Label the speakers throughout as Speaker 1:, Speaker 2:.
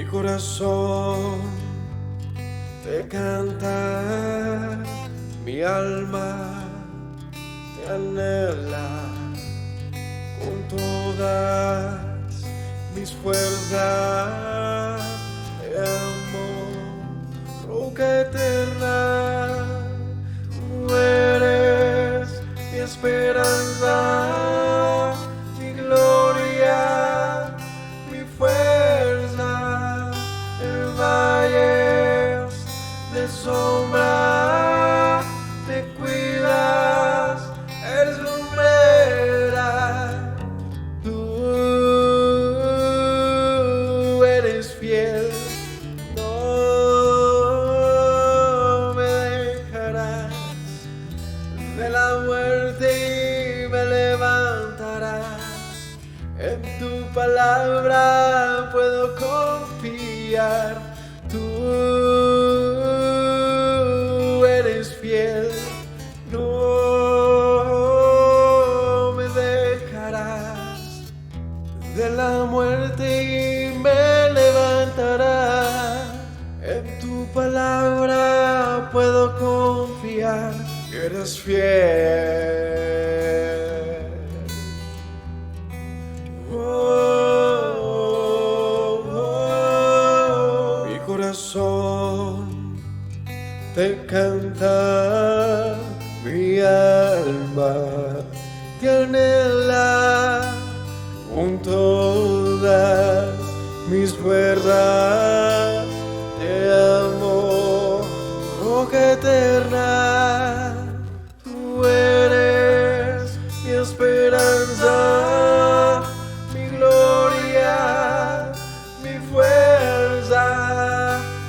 Speaker 1: Mi corazón te canta, mi alma te anhela con todas mis fuerzas. Te amo, roca eterna, tú eres mi esperanza, mi gloria, mi fuerza. En valles de sombra te cuidas, eres lumbrera. Tú eres fiel, no me dejarás. De la muerte y me levantarás. En tu palabra puedo confiar. Tú eres fiel, no me dejarás. De la muerte y me levantarás. En tu palabra puedo confiar. Eres fiel. Mi corazón te canta, mi alma te anhela con todas mis fuerzas. Te amo, roca eterna. Tú eres mi esperanza, mi gloria, mi fuerza.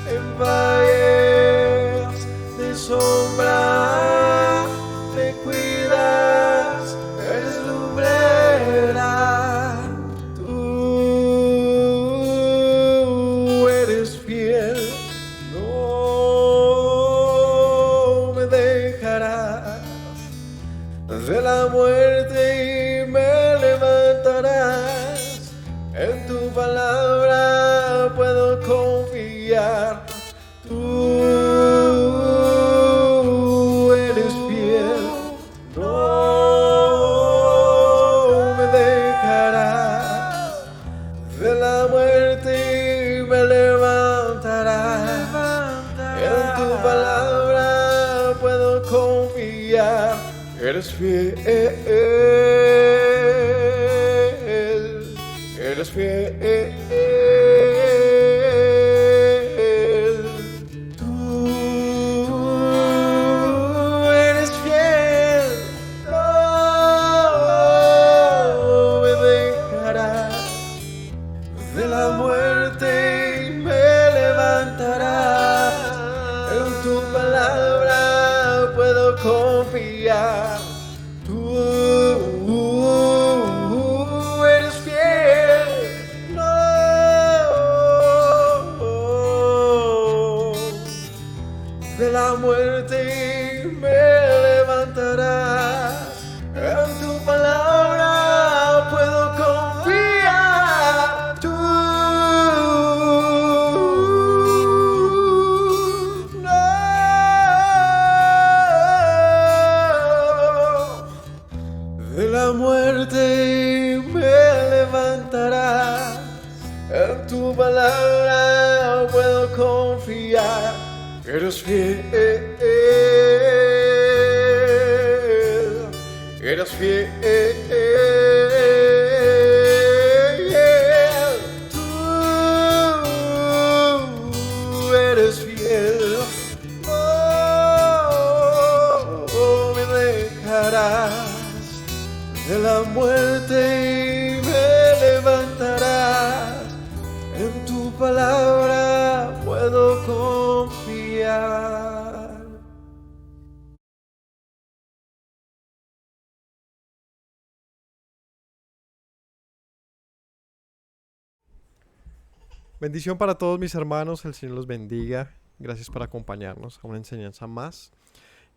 Speaker 1: En valles de sombra te cuidas, eres lumbrera. Tú eres fiel, no me dejarás. De la muerte y me levantarás. En tu palabra puedo confiar. Tú eres fiel, no me dejarás. De la muerte y me levantarás. En tu palabra puedo confiar. Eres fiel, eres fiel. Tú eres fiel, no me dejarás. De la muerte me levantarás. En tu palabra puedo confiar. Tú eres fiel, no de la muerte me levantarás. En tu palabra puedo confiar. Tú de la muerte me levantarás. En tu palabra puedo confiar. Eres fiel, eres fiel. Tú eres fiel, no me dejarás. De la muerte me levantarás. En tu palabra puedo confiar.
Speaker 2: Bendición para todos mis hermanos, el Señor los bendiga. Gracias por acompañarnos a una enseñanza más.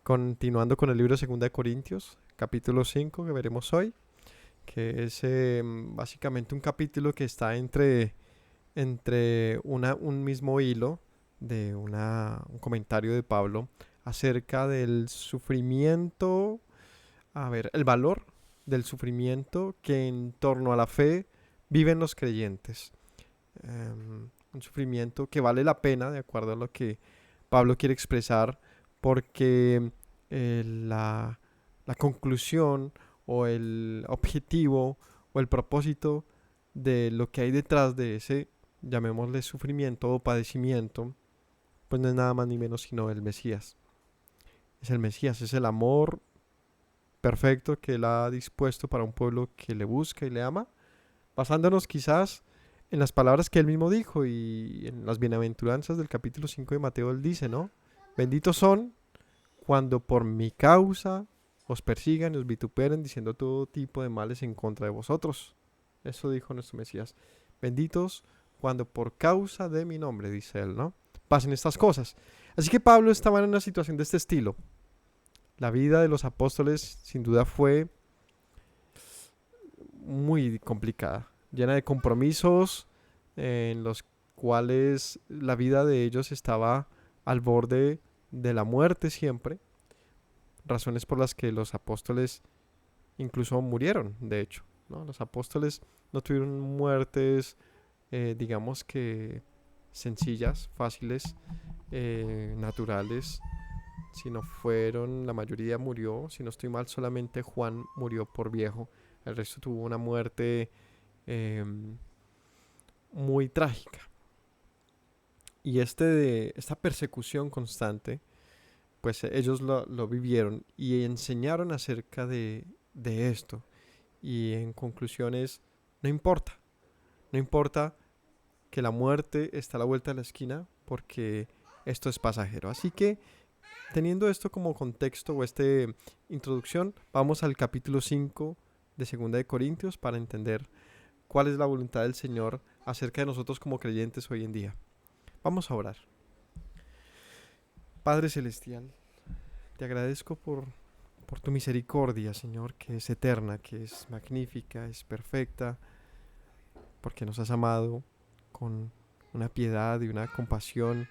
Speaker 2: Continuando con el libro de 2 de Corintios, capítulo 5 que veremos hoy, que es básicamente un capítulo que está entre entre un mismo hilo de un comentario de Pablo acerca del sufrimiento, a ver, el valor del sufrimiento que en torno a la fe viven los creyentes. Un sufrimiento que vale la pena, de acuerdo a lo que Pablo quiere expresar, porque la conclusión o el objetivo o el propósito de lo que hay detrás de ese, llamémosle sufrimiento o padecimiento, pues no es nada más ni menos sino el Mesías. Es el Mesías, es el amor perfecto que Él ha dispuesto para un pueblo que le busca y le ama, basándonos quizás en las palabras que Él mismo dijo y en las bienaventuranzas del capítulo 5 de Mateo. Él dice, ¿no? Benditos son cuando por mi causa os persigan y os vituperen diciendo todo tipo de males en contra de vosotros. Eso dijo nuestro Mesías. Benditos cuando por causa de mi nombre, dice Él, ¿no? Pasen estas cosas. Así que Pablo estaba en una situación de este estilo. La vida de los apóstoles sin duda fue muy complicada, llena de compromisos en los cuales la vida de ellos estaba al borde de la muerte siempre, razones por las que los apóstoles incluso murieron, de hecho, ¿no? Los apóstoles no tuvieron muertes, digamos que sencillas, fáciles, naturales, sino la mayoría murió, si no estoy mal, solamente Juan murió por viejo, el resto tuvo una muerte muy trágica. Y esta persecución constante, pues ellos lo vivieron y enseñaron acerca de esto. Y en conclusiones, no importa que la muerte está a la vuelta de la esquina, porque esto es pasajero. Así que, teniendo esto como contexto o esta introducción, vamos al capítulo 5 de 2 de Corintios para entender cuál es la voluntad del Señor acerca de nosotros como creyentes hoy en día. Vamos a orar. Padre Celestial, te agradezco por tu misericordia, Señor, que es eterna, que es magnífica, es perfecta, porque nos has amado con una piedad y una compasión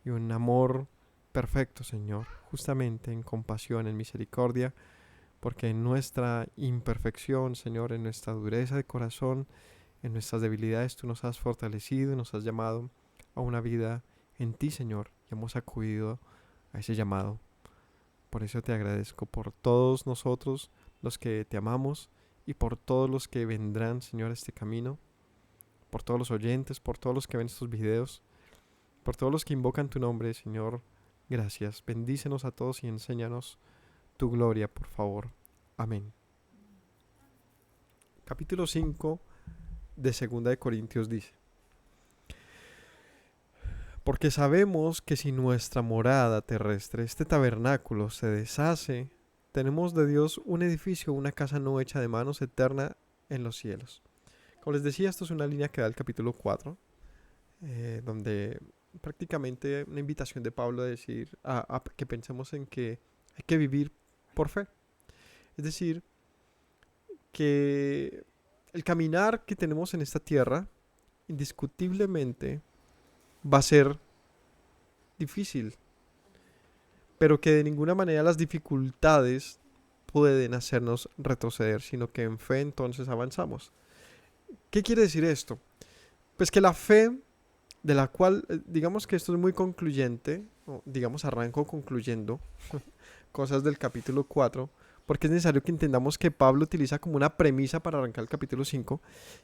Speaker 2: y un amor perfecto, Señor, justamente en compasión, en misericordia, porque en nuestra imperfección, Señor, en nuestra dureza de corazón, en nuestras debilidades, tú nos has fortalecido y nos has llamado a una vida en ti, Señor, y hemos acudido a ese llamado. Por eso te agradezco por todos nosotros los que te amamos y por todos los que vendrán, Señor, a este camino, por todos los oyentes, por todos los que ven estos videos, por todos los que invocan tu nombre, Señor. Gracias. Bendícenos a todos y enséñanos tu gloria, por favor. Amén. Capítulo 5 de 2 de Corintios dice: porque sabemos que si nuestra morada terrestre, este tabernáculo, se deshace, tenemos de Dios un edificio, una casa no hecha de manos, eterna en los cielos. Como les decía, esto es una línea que da el capítulo 4, donde prácticamente una invitación de Pablo a decir, a que pensemos en que hay que vivir por fe. Es decir, que el caminar que tenemos en esta tierra, indiscutiblemente, va a ser difícil, pero que de ninguna manera las dificultades pueden hacernos retroceder, sino que en fe entonces avanzamos. ¿Qué quiere decir esto? Pues que la fe, de la cual, digamos que esto es muy concluyente, o digamos arranco concluyendo cosas del capítulo 4, porque es necesario que entendamos que Pablo utiliza como una premisa para arrancar el capítulo 5,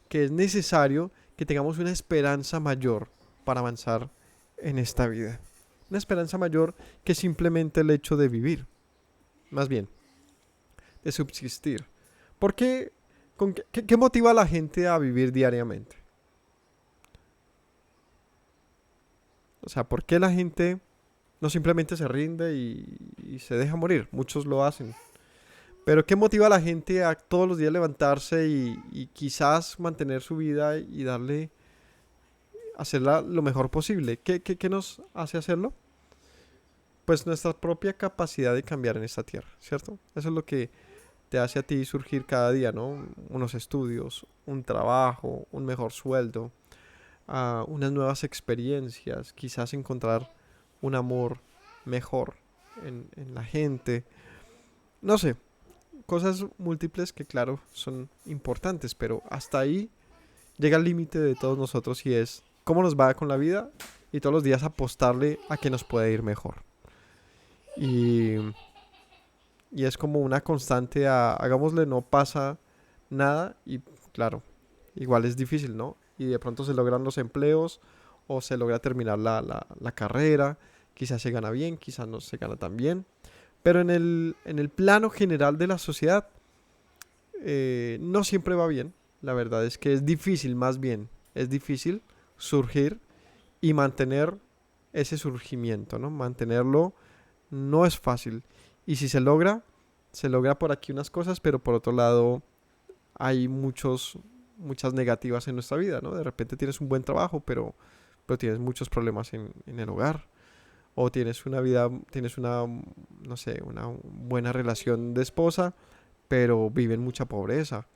Speaker 2: que es necesario que tengamos una esperanza mayor para avanzar en esta vida. Una esperanza mayor que simplemente el hecho de vivir. Más bien, de subsistir. ¿Por qué? ¿Qué motiva a la gente a vivir diariamente? O sea, ¿por qué la gente no simplemente se rinde y se deja morir? Muchos lo hacen. Pero ¿qué motiva a la gente a todos los días levantarse y quizás mantener su vida y hacerla lo mejor posible? ¿Qué nos hace hacerlo? Pues nuestra propia capacidad de cambiar en esta tierra, ¿cierto? Eso es lo que te hace a ti surgir cada día, ¿no? Unos estudios, un trabajo, un mejor sueldo, a unas nuevas experiencias, quizás encontrar un amor mejor en la gente. No sé, cosas múltiples que claro son importantes, pero hasta ahí llega el límite de todos nosotros y es cómo nos va con la vida y todos los días apostarle a que nos puede ir mejor. Y, y es como una constante a hagámosle, no pasa nada y claro, igual es difícil, ¿no? Y de pronto se logran los empleos o se logra terminar la carrera, quizás se gana bien, quizás no se gana tan bien, pero en el plano general de la sociedad no siempre va bien. La verdad es que es difícil, más bien, es difícil surgir y mantener ese surgimiento, ¿no? Mantenerlo no es fácil. Y si se logra por aquí unas cosas, pero por otro lado hay muchas negativas en nuestra vida, ¿no? De repente tienes un buen trabajo, pero tienes muchos problemas en el hogar. O tienes una vida, tienes una, no sé, una buena relación de esposa, pero vive en mucha pobreza.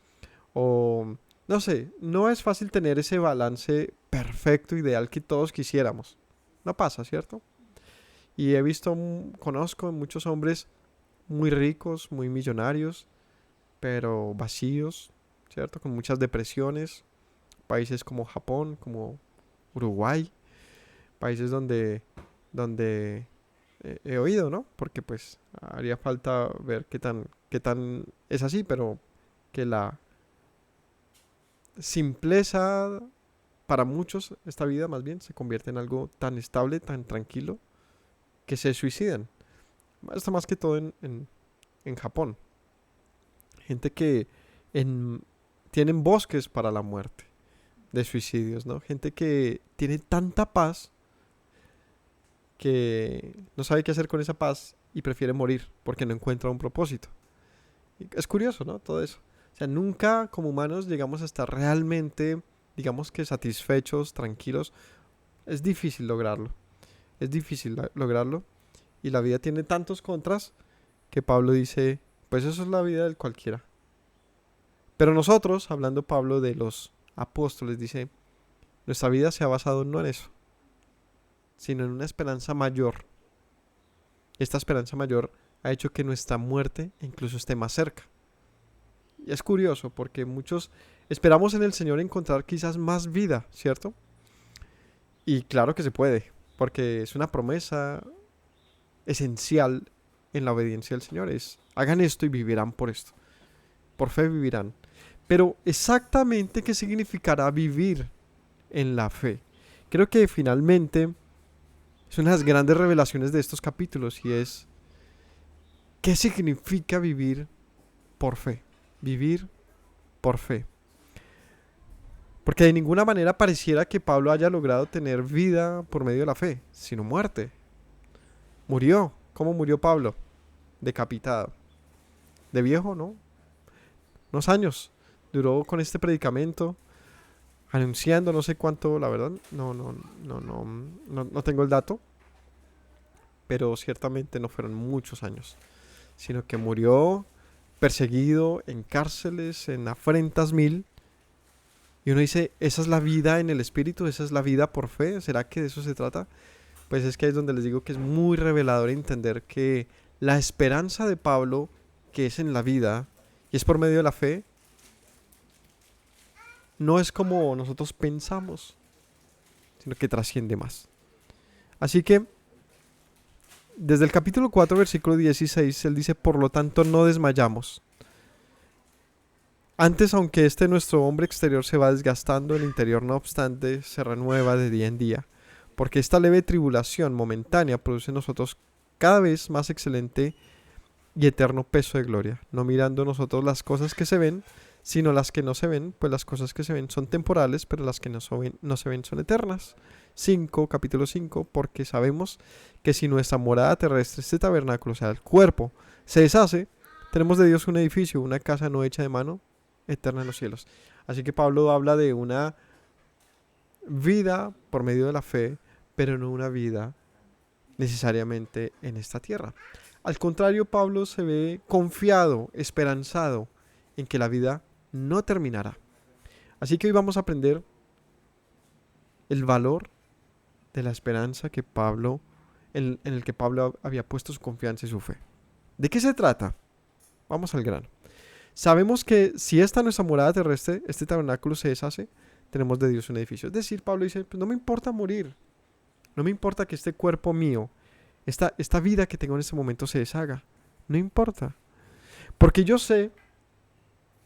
Speaker 2: O, no sé, no es fácil tener ese balance perfecto, ideal que todos quisiéramos. No pasa, ¿cierto? Y he visto, conozco muchos hombres muy ricos, muy millonarios, pero vacíos, ¿cierto? Con muchas depresiones. Países como Japón, como Uruguay, países donde he oído, ¿no? Porque pues haría falta ver qué tan es así, pero que la simpleza para muchos, esta vida más bien, se convierte en algo tan estable, tan tranquilo, que se suicidan. Esto más que todo en Japón. Gente que en, tienen bosques para la muerte de suicidios, ¿no? Gente que tiene tanta paz que no sabe qué hacer con esa paz y prefiere morir porque no encuentra un propósito. Y es curioso, ¿no? Todo eso. O sea, nunca como humanos llegamos a estar realmente, digamos que satisfechos, tranquilos. Es difícil lograrlo. Es difícil lograrlo. Y la vida tiene tantos contras que Pablo dice, pues eso es la vida del cualquiera. Pero nosotros, hablando Pablo de los apóstoles, dice, nuestra vida se ha basado no en eso, sino en una esperanza mayor. Esta esperanza mayor ha hecho que nuestra muerte incluso esté más cerca. Y es curioso porque muchos esperamos en el Señor encontrar quizás más vida, ¿cierto? Y claro que se puede, porque es una promesa esencial en la obediencia del Señor. Es, hagan esto y vivirán por esto. Por fe vivirán. Pero exactamente qué significará vivir en la fe. Creo que finalmente es una de las grandes revelaciones de estos capítulos y es ¿qué significa vivir por fe? Vivir por fe. Porque de ninguna manera pareciera que Pablo haya logrado tener vida por medio de la fe, sino muerte. Murió. ¿Cómo murió Pablo? Decapitado. De viejo, ¿no? Unos años. Duró con este predicamento, anunciando no sé cuánto, la verdad, no tengo el dato, pero ciertamente no fueron muchos años, sino que murió perseguido en cárceles, en afrentas mil, y uno dice, ¿esa es la vida en el espíritu? ¿Esa es la vida por fe? ¿Será que de eso se trata? Pues es que ahí es donde les digo que es muy revelador entender que la esperanza de Pablo, que es en la vida, y es por medio de la fe, no es como nosotros pensamos, sino que trasciende más. Así que, desde el capítulo 4, versículo 16, él dice, por lo tanto no desmayamos. Antes, aunque nuestro hombre exterior se va desgastando, el interior no obstante se renueva de día en día, porque esta leve tribulación momentánea produce en nosotros cada vez más excelente y eterno peso de gloria, no mirando nosotros las cosas que se ven, sino las que no se ven, pues las cosas que se ven son temporales, pero las que no se ven son eternas. Capítulo 5, porque sabemos que si nuestra morada terrestre, este tabernáculo, o sea, el cuerpo, se deshace, tenemos de Dios un edificio, una casa no hecha de mano, eterna en los cielos. Así que Pablo habla de una vida por medio de la fe, pero no una vida necesariamente en esta tierra. Al contrario, Pablo se ve confiado, esperanzado en que la vida no terminará. Así que hoy vamos a aprender el valor de la esperanza que Pablo, en el que Pablo había puesto su confianza y su fe. ¿De qué se trata? Vamos al grano. Sabemos que si esta nuestra morada terrestre, este tabernáculo se deshace, tenemos de Dios un edificio. Es decir, Pablo dice, pues no me importa morir, no me importa que este cuerpo mío, esta vida que tengo en este momento se deshaga, no importa. Porque yo sé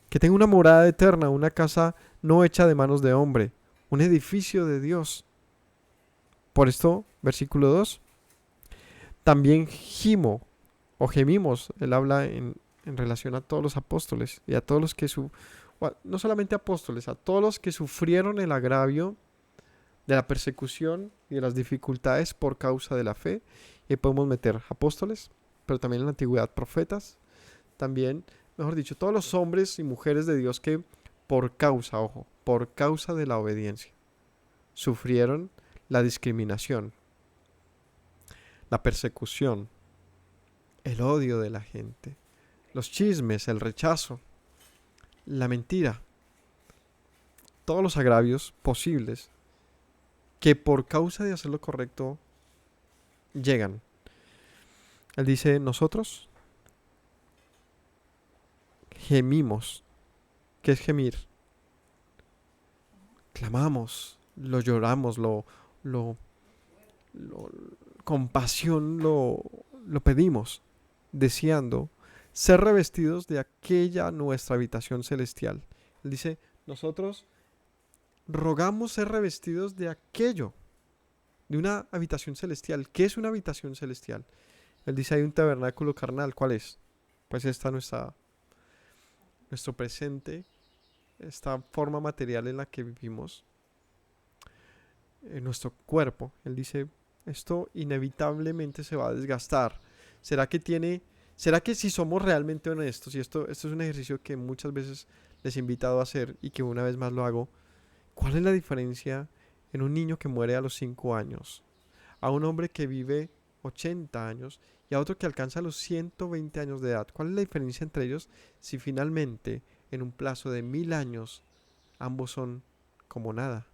Speaker 2: que tengo una morada eterna, una casa no hecha de manos de hombre, un edificio de Dios. Por esto, versículo 2, también gimo o gemimos, él habla en relación a todos los apóstoles y a todos los que no solamente apóstoles, a todos los que sufrieron el agravio de la persecución y de las dificultades por causa de la fe. Y podemos meter apóstoles, pero también en la antigüedad profetas, también, mejor dicho, todos los hombres y mujeres de Dios que por causa de la obediencia, sufrieron la discriminación, la persecución, el odio de la gente, los chismes, el rechazo, la mentira, todos los agravios posibles que por causa de hacer lo correcto llegan. Él dice, nosotros gemimos. ¿Qué es gemir? Clamamos, lo lloramos, con pasión lo pedimos, deseando ser revestidos de aquella nuestra habitación celestial. Él dice, nosotros rogamos ser revestidos de aquello, de una habitación celestial. ¿Qué es una habitación celestial? Él dice, hay un tabernáculo carnal. ¿Cuál es? Pues nuestro presente, esta forma material en la que vivimos, en nuestro cuerpo. Él dice, esto inevitablemente se va a desgastar. ¿Será que si somos realmente honestos, y esto es un ejercicio que muchas veces les he invitado a hacer y que una vez más lo hago, ¿cuál es la diferencia en un niño que muere a los 5 años, a un hombre que vive 80 años y a otro que alcanza los 120 años de edad? ¿Cuál es la diferencia entre ellos si finalmente en un plazo de 1000 años ambos son como nada?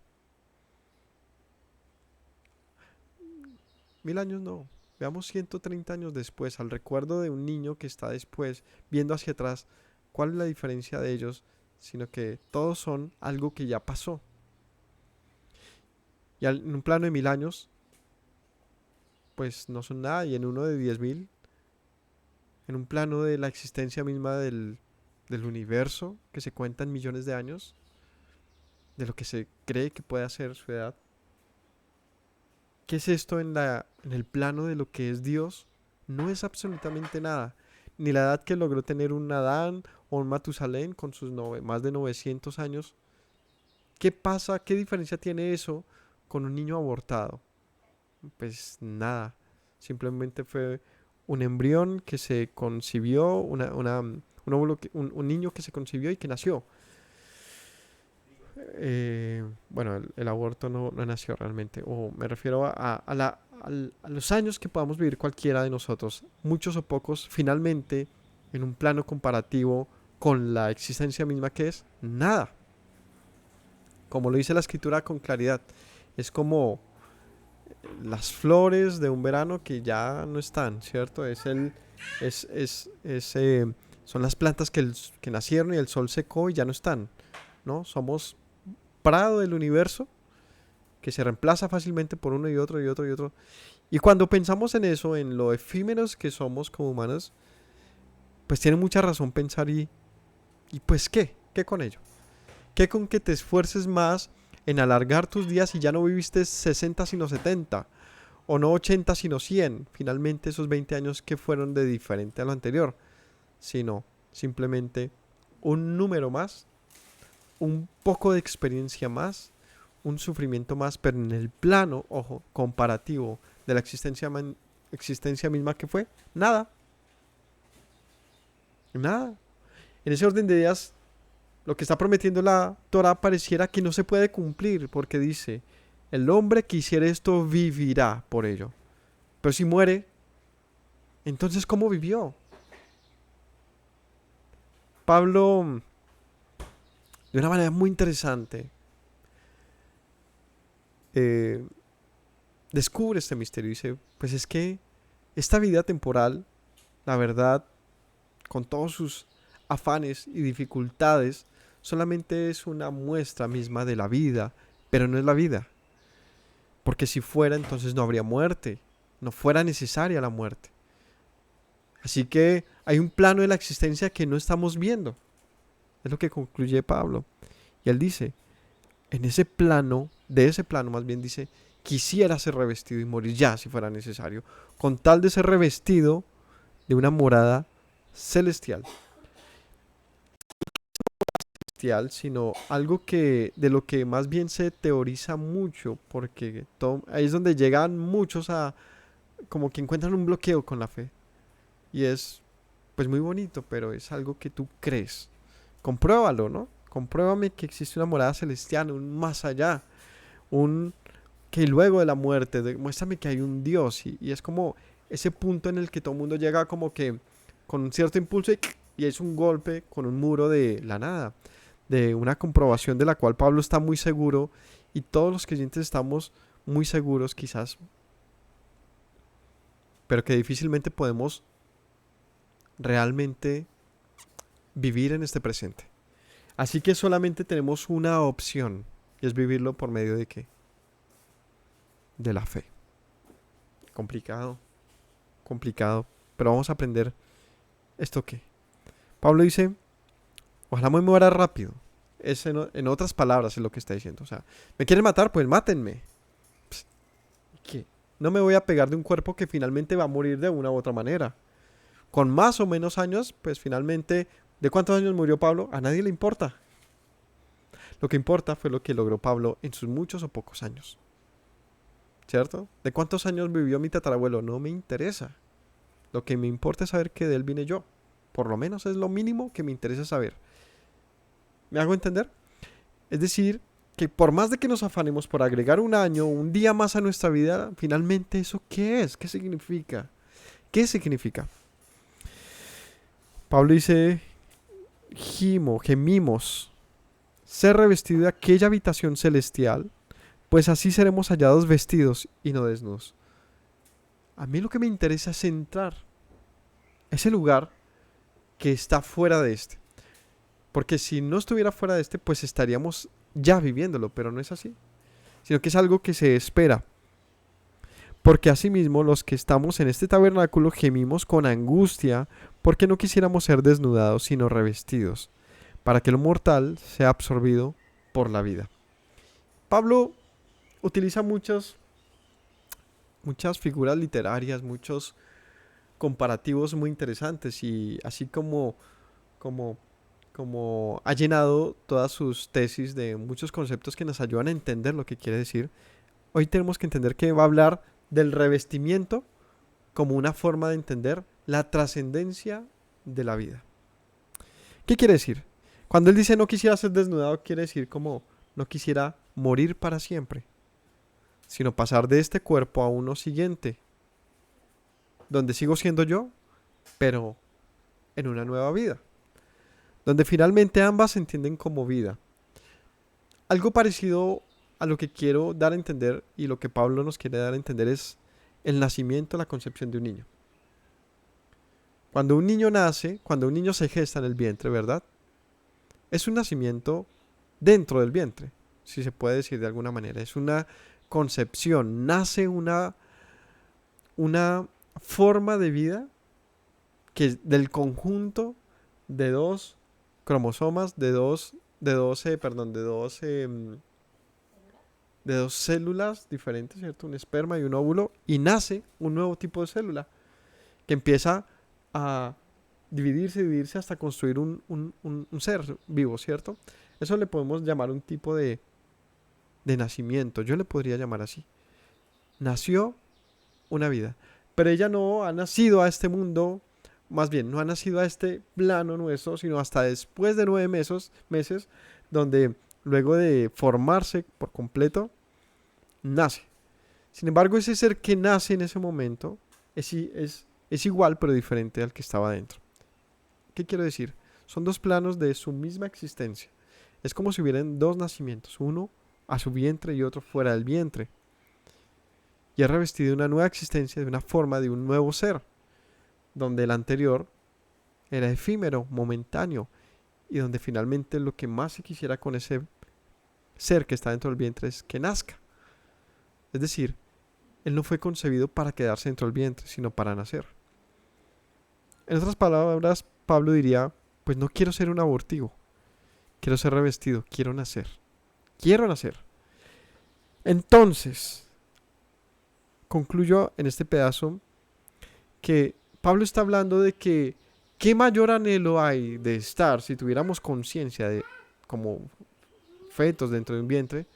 Speaker 2: 1000 años no. Veamos 130 años después, al recuerdo de un niño que está después viendo hacia atrás. ¿Cuál es la diferencia de ellos? Sino que todos son algo que ya pasó. Y en un plano de 1000 años, pues no son nada. Y en uno de 10.000, en un plano de la existencia misma del universo, que se cuenta en millones de años, de lo que se cree que puede hacer su edad. ¿Qué es esto en el plano de lo que es Dios? No es absolutamente nada. Ni la edad que logró tener un Adán o un Matusalén con sus más de 900 años. ¿Qué pasa? ¿Qué diferencia tiene eso con un niño abortado? Pues nada. Simplemente fue un embrión que se concibió, un niño que se concibió y que nació. Bueno, el aborto no nació realmente, o me refiero a los años que podamos vivir cualquiera de nosotros, muchos o pocos, finalmente, en un plano comparativo con la existencia misma, que es nada. Como lo dice la escritura con claridad, es como las flores de un verano que ya no están, ¿cierto? Son las plantas que nacieron y el sol secó y ya no están, ¿no? Somos prado del universo que se reemplaza fácilmente por uno y otro y otro y otro. Y cuando pensamos en eso, en lo efímeros que somos como humanos, pues tiene mucha razón pensar y pues ¿qué con ello? ¿Qué con que te esfuerces más en alargar tus días y ya no viviste 60 sino 70? O no 80 sino 100. Finalmente esos 20 años que fueron de diferente a lo anterior. Sino simplemente un número más, un poco de experiencia más, un sufrimiento más, pero en el plano, ojo, comparativo de la existencia misma, que fue nada. Nada. En ese orden de ideas, lo que está prometiendo la Torá pareciera que no se puede cumplir, porque dice, el hombre que hiciera esto vivirá por ello. Pero si muere, entonces ¿cómo vivió? Pablo, de una manera muy interesante, eh, descubre este misterio y dice, pues es que esta vida temporal, la verdad, con todos sus afanes y dificultades, solamente es una muestra misma de la vida, pero no es la vida. Porque si fuera, entonces no habría muerte, no fuera necesaria la muerte. Así que hay un plano de la existencia que no estamos viendo. Es lo que concluye Pablo. Y él dice, en ese plano, de ese plano más bien dice, quisiera ser revestido y morir ya si fuera necesario, con tal de ser revestido de una morada celestial. Celestial, sino algo que de lo que más bien se teoriza mucho, porque ahí es donde llegan muchos a como que encuentran un bloqueo con la fe. Y es pues muy bonito, pero es algo que tú crees. Compruébalo, ¿no? Compruébame que existe una morada celestial, un más allá, un que luego de la muerte, muéstrame que hay un Dios. Y es como ese punto en el que todo el mundo llega como que con un cierto impulso y es un golpe con un muro de la nada, de una comprobación de la cual Pablo está muy seguro y todos los creyentes estamos muy seguros quizás, pero que difícilmente podemos realmente vivir en este presente. Así que solamente tenemos una opción y es vivirlo por medio de ¿qué? De la fe. Complicado, complicado, pero vamos a aprender esto qué. Pablo dice, ojalá me muera rápido. Es en otras palabras es lo que está diciendo. O sea, ¿me quieren matar? Pues mátenme. Psst, ¿qué? No me voy a pegar de un cuerpo que finalmente va a morir de una u otra manera. Con más o menos años, pues finalmente, ¿de cuántos años murió Pablo? A nadie le importa. Lo que importa fue lo que logró Pablo en sus muchos o pocos años. ¿Cierto? ¿De cuántos años vivió mi tatarabuelo? No me interesa. Lo que me importa es saber que de él vine yo. Por lo menos es lo mínimo que me interesa saber. ¿Me hago entender? Es decir, que por más de que nos afanemos por agregar un año, un día más a nuestra vida, finalmente ¿eso qué es? ¿Qué significa? ¿Qué significa? Pablo dice, gemimos, ser revestido de aquella habitación celestial, pues así seremos hallados vestidos y no desnudos. A mí lo que me interesa es entrar ese lugar que está fuera de este. Porque si no estuviera fuera de este, pues estaríamos ya viviéndolo, pero no es así. Sino que es algo que se espera. Porque asimismo los que estamos en este tabernáculo gemimos con angustia porque no quisiéramos ser desnudados sino revestidos, para que lo mortal sea absorbido por la vida. Pablo utiliza muchas figuras literarias, muchos comparativos muy interesantes y así como ha llenado todas sus tesis de muchos conceptos que nos ayudan a entender lo que quiere decir, hoy tenemos que entender que va a hablar del revestimiento como una forma de entender la trascendencia de la vida. ¿Qué quiere decir? Cuando él dice no quisiera ser desnudado, quiere decir como no quisiera morir para siempre, sino pasar de este cuerpo a uno siguiente, donde sigo siendo yo, pero en una nueva vida, donde finalmente ambas se entienden como vida. Algo parecido a lo que quiero dar a entender y lo que Pablo nos quiere dar a entender es el nacimiento, la concepción de un niño. Cuando un niño nace, cuando un niño se gesta en el vientre, ¿verdad? Es un nacimiento dentro del vientre, si se puede decir de alguna manera. Es una concepción, nace una forma de vida que del conjunto de dos cromosomas, de dos células diferentes, ¿cierto? Un esperma y un óvulo, y nace un nuevo tipo de célula que empieza a dividirse hasta construir un ser vivo, ¿cierto? Eso le podemos llamar un tipo de nacimiento, yo le podría llamar así. Nació una vida, pero ella no ha nacido a este mundo, más bien no ha nacido a este plano nuestro, sino hasta después de 9 meses, donde luego de formarse por completo, nace. Sin embargo, ese ser que nace en ese momento es igual pero diferente al que estaba dentro. ¿Qué quiero decir? Son dos planos de su misma existencia. Es como si hubieran dos nacimientos, uno a su vientre y otro fuera del vientre. Y es revestido de una nueva existencia, de una forma, de un nuevo ser, donde el anterior era efímero, momentáneo, y donde finalmente lo que más se quisiera con ese ser que está dentro del vientre es que nazca. Es decir, él no fue concebido para quedarse dentro del vientre, sino para nacer. En otras palabras, Pablo diría, pues no quiero ser un abortivo, quiero ser revestido, quiero nacer. Quiero nacer. Entonces, concluyo en este pedazo que Pablo está hablando de que qué mayor anhelo hay de estar, si tuviéramos conciencia de como fetos dentro de un vientre,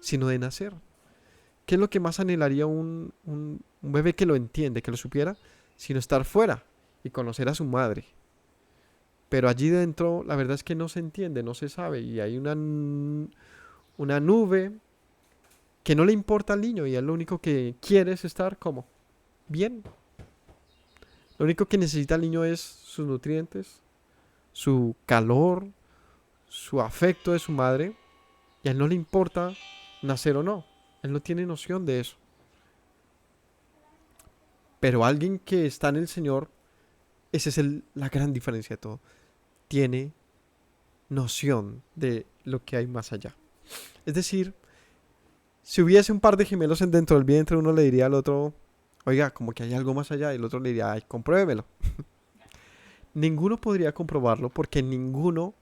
Speaker 2: sino de nacer. ¿Qué es lo que más anhelaría un bebé que lo entiende, que lo supiera? Sino estar fuera y conocer a su madre. Pero allí dentro la verdad es que no se entiende, no se sabe, y hay una nube que no le importa al niño, y él lo único que quiere es estar como bien. Lo único que necesita el niño es sus nutrientes, su calor, su afecto de su madre, y a él no le importa nacer o no. Él no tiene noción de eso. Pero alguien que está en el Señor, esa es la gran diferencia de todo. Tiene noción de lo que hay más allá. Es decir, si hubiese un par de gemelos dentro del vientre, uno le diría al otro, oiga, como que hay algo más allá, y el otro le diría, ay, compruébelo. Ninguno podría comprobarlo porque ninguno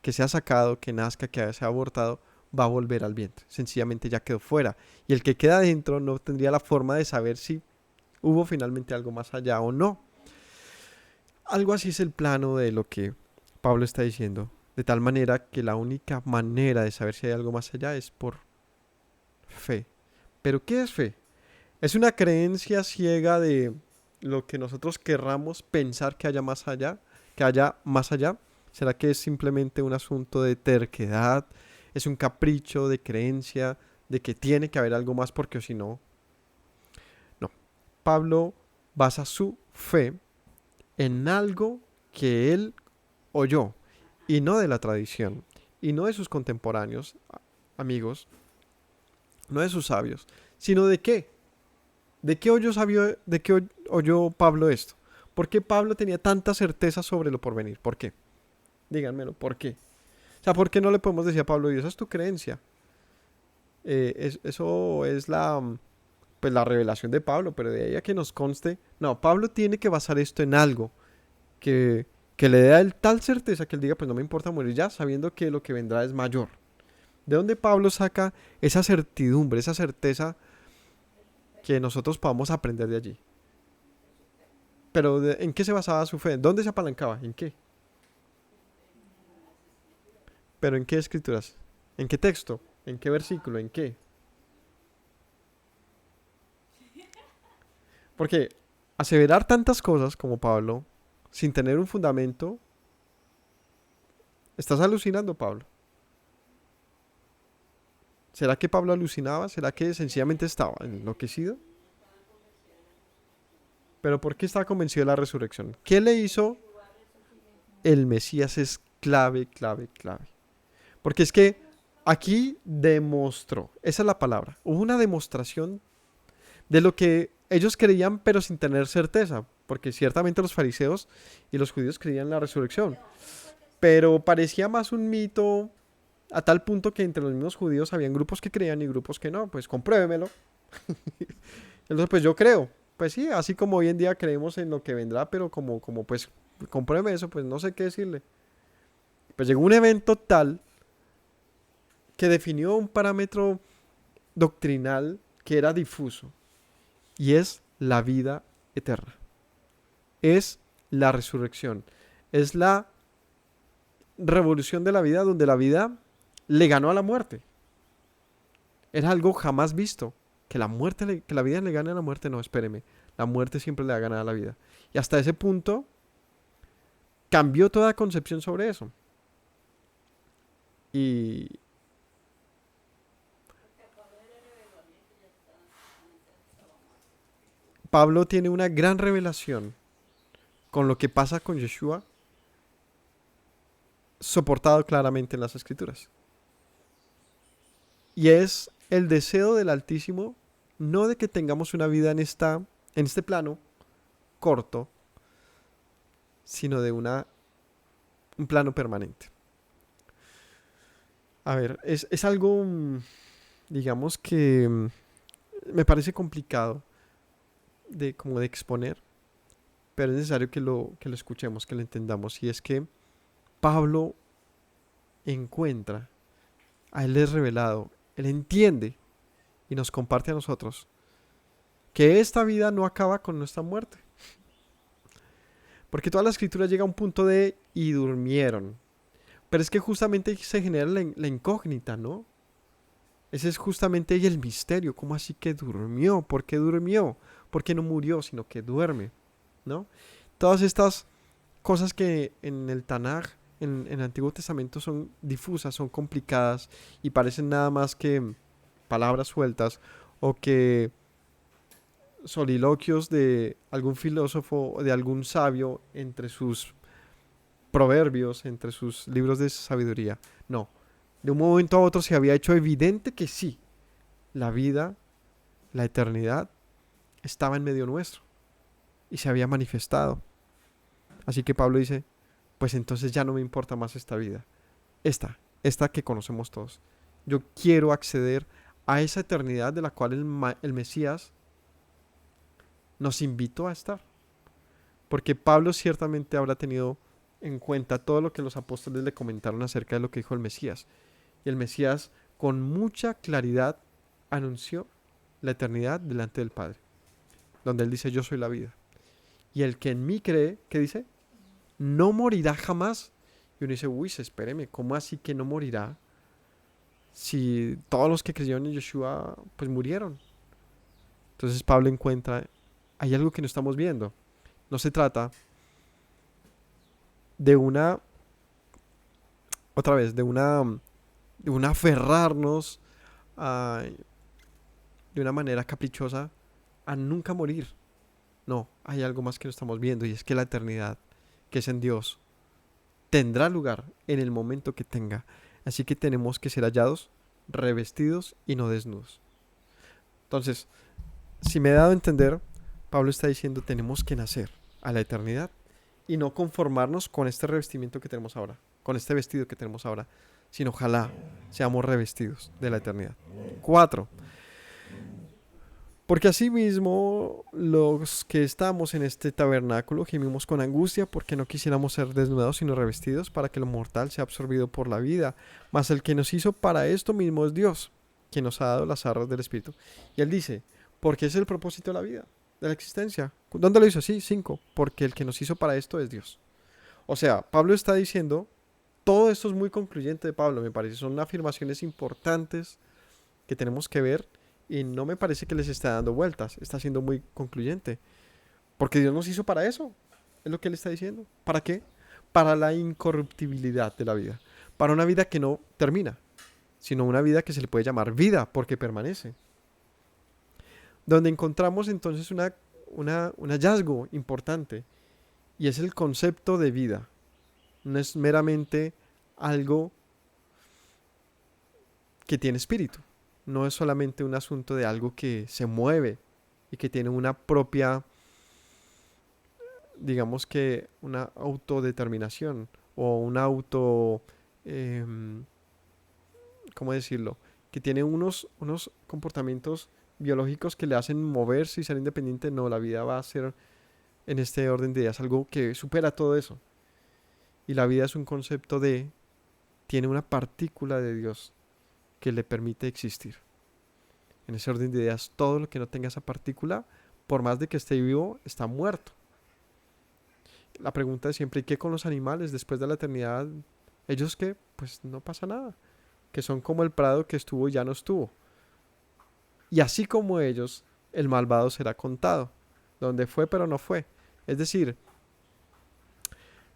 Speaker 2: que sea sacado, que nazca, que sea abortado, va a volver al vientre. Sencillamente ya quedó fuera. Y el que queda dentro no tendría la forma de saber si hubo finalmente algo más allá o no. Algo así es el plano de lo que Pablo está diciendo. De tal manera que la única manera de saber si hay algo más allá es por fe. ¿Pero qué es fe? Es una creencia ciega de lo que nosotros querramos pensar que haya más allá, que haya más allá. ¿Será que es simplemente un asunto de terquedad? ¿Es un capricho de creencia de que tiene que haber algo más porque o si no? No. Pablo basa su fe en algo que él oyó y no de la tradición y no de sus contemporáneos, amigos, no de sus sabios, sino de qué. ¿De qué oyó Pablo esto? ¿Por qué Pablo tenía tanta certeza sobre lo porvenir? ¿Por qué? Díganmelo, ¿por qué? O sea, ¿por qué no le podemos decir a Pablo, y esa es tu creencia? Eso es pues, la revelación de Pablo, pero de ahí a que nos conste, no, Pablo tiene que basar esto en algo que le dé a él tal certeza que él diga, pues no me importa morir ya, sabiendo que lo que vendrá es mayor. ¿De dónde Pablo saca esa certidumbre, esa certeza que nosotros podamos aprender de allí? Pero ¿en qué se basaba su fe? ¿Dónde se apalancaba? ¿En qué? ¿Pero en qué escrituras? ¿En qué texto? ¿En qué versículo? ¿En qué? Porque aseverar tantas cosas como Pablo, sin tener un fundamento, estás alucinando, Pablo. ¿Será que Pablo alucinaba? ¿Será que sencillamente estaba enloquecido? ¿Pero por qué estaba convencido de la resurrección? ¿Qué le hizo? El Mesías es clave, clave, clave. Porque es que aquí demostró, esa es la palabra, hubo una demostración de lo que ellos creían pero sin tener certeza, porque ciertamente los fariseos y los judíos creían en la resurrección, pero parecía más un mito a tal punto que entre los mismos judíos habían grupos que creían y grupos que no, pues compruébemelo. Entonces pues yo creo, pues sí, así como hoy en día creemos en lo que vendrá, pero como pues compruébeme eso, pues no sé qué decirle. Pues llegó un evento tal que definió un parámetro doctrinal que era difuso, y es la vida eterna. Es la resurrección. Es la revolución de la vida donde la vida le ganó a la muerte. Era algo jamás visto. Que la vida le gane a la muerte, no, espéreme. La muerte siempre le ha ganado a la vida. Y hasta ese punto cambió toda concepción sobre eso. Y Pablo tiene una gran revelación con lo que pasa con Yeshua, soportado claramente en las Escrituras. Y es el deseo del Altísimo, no de que tengamos una vida en este plano corto, sino de un plano permanente. A ver, es algo, digamos que me parece complicado como de exponer, pero es necesario que lo escuchemos, que lo entendamos. Y es que Pablo encuentra, a él es revelado, él entiende y nos comparte a nosotros que esta vida no acaba con nuestra muerte. Porque toda la escritura llega a un punto de y durmieron. Pero es que justamente se genera la incógnita, ¿no? Ese es justamente el misterio. ¿Cómo así que durmió? ¿Por qué durmió? ¿Por qué no murió, sino que duerme? ¿No? Todas estas cosas que en el Tanaj, en el Antiguo Testamento, son difusas, son complicadas y parecen nada más que palabras sueltas o que soliloquios de algún filósofo o de algún sabio entre sus proverbios, entre sus libros de sabiduría. No, de un momento a otro se había hecho evidente que sí, la vida, la eternidad, estaba en medio nuestro y se había manifestado. Así que Pablo dice, pues entonces ya no me importa más esta vida, esta que conocemos todos. Yo quiero acceder a esa eternidad de la cual el Mesías nos invitó a estar. Porque Pablo ciertamente habrá tenido en cuenta todo lo que los apóstoles le comentaron acerca de lo que dijo el Mesías. Y el Mesías con mucha claridad anunció la eternidad delante del Padre, donde él dice, yo soy la vida. Y el que en mí cree, ¿qué dice? No morirá jamás. Y uno dice, uy, espéreme, ¿cómo así que no morirá? Si todos los que creyeron en Yeshua, pues murieron. Entonces Pablo encuentra, hay algo que no estamos viendo. No se trata de otra vez, de un aferrarnos de una manera caprichosa a nunca morir. No, hay algo más que no estamos viendo y es que la eternidad, que es en Dios, tendrá lugar en el momento que tenga. Así que tenemos que ser hallados, revestidos y no desnudos. Entonces, si me he dado a entender, Pablo está diciendo tenemos que nacer a la eternidad y no conformarnos con este revestimiento que tenemos ahora, con este vestido que tenemos ahora, sino ojalá seamos revestidos de la eternidad. 4. Porque asimismo los que estamos en este tabernáculo gemimos con angustia porque no quisiéramos ser desnudados sino revestidos para que lo mortal sea absorbido por la vida. Mas el que nos hizo para esto mismo es Dios, quien nos ha dado las arras del Espíritu. Y él dice, porque es el propósito de la vida, de la existencia. ¿Dónde lo hizo? Sí, 5. Porque el que nos hizo para esto es Dios. O sea, Pablo está diciendo, todo esto es muy concluyente de Pablo, me parece. Son afirmaciones importantes que tenemos que ver. Y no me parece que les esté dando vueltas. Está siendo muy concluyente. Porque Dios nos hizo para eso. Es lo que él está diciendo. ¿Para qué? Para la incorruptibilidad de la vida. Para una vida que no termina. Sino una vida que se le puede llamar vida porque permanece. Donde encontramos entonces un hallazgo importante. Y es el concepto de vida. No es meramente algo que tiene espíritu. No es solamente un asunto de algo que se mueve y que tiene una propia, digamos que una autodeterminación o un ¿cómo decirlo? Que tiene unos comportamientos biológicos que le hacen moverse y ser independiente. No, la vida va a ser en este orden de ideas algo que supera todo eso. Y la vida es un concepto tiene una partícula de Dios que le permite existir. En ese orden de ideas, todo lo que no tenga esa partícula, por más de que esté vivo, está muerto. La pregunta es siempre, ¿y qué con los animales después de la eternidad? ¿Ellos qué? Pues no pasa nada. Que son como el prado que estuvo y ya no estuvo. Y así como ellos, el malvado será contado. Donde fue pero no fue. Es decir,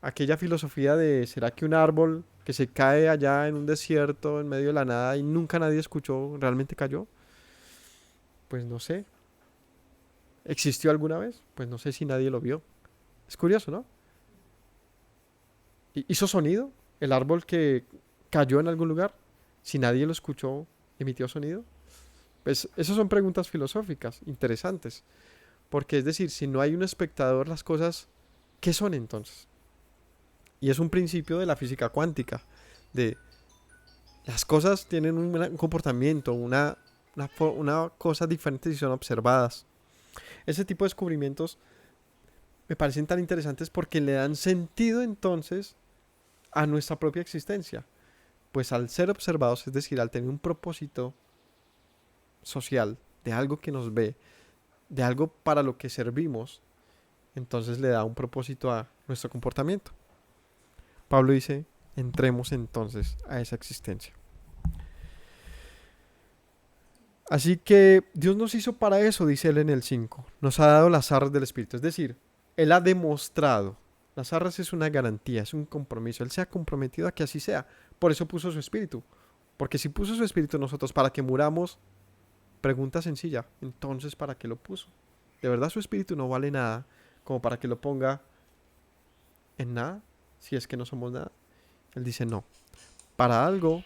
Speaker 2: aquella filosofía de ¿será que un árbol que se cae allá en un desierto en medio de la nada y nunca nadie escuchó, realmente cayó? Pues no sé. ¿Existió alguna vez? Pues no sé si nadie lo vio. Es curioso, ¿no? ¿Hizo sonido el árbol que cayó en algún lugar? Si nadie lo escuchó, ¿Emitió sonido? Pues esas son preguntas filosóficas interesantes. Porque es decir, si no hay un espectador, las cosas, ¿qué son entonces? Y es un principio de la física cuántica, de las cosas tienen un comportamiento, una cosa diferente si son observadas. Ese tipo de descubrimientos me parecen tan interesantes porque le dan sentido entonces a nuestra propia existencia. Pues al ser observados, es decir, al tener un propósito social, de algo que nos ve, de algo para lo que servimos, entonces le da un propósito a nuestro comportamiento. Pablo dice, entremos entonces a esa existencia. Así que Dios nos hizo para eso, dice él en el 5. Nos ha dado las arras del Espíritu. Es decir, Él ha demostrado. Las arras es una garantía, es un compromiso. Él se ha comprometido a que así sea. Por eso puso su Espíritu. Porque si puso su Espíritu en nosotros para que muramos, pregunta sencilla, entonces ¿para qué lo puso? ¿De verdad su Espíritu no vale nada como para que lo ponga en nada? Si es que no somos nada. Él dice no. Para algo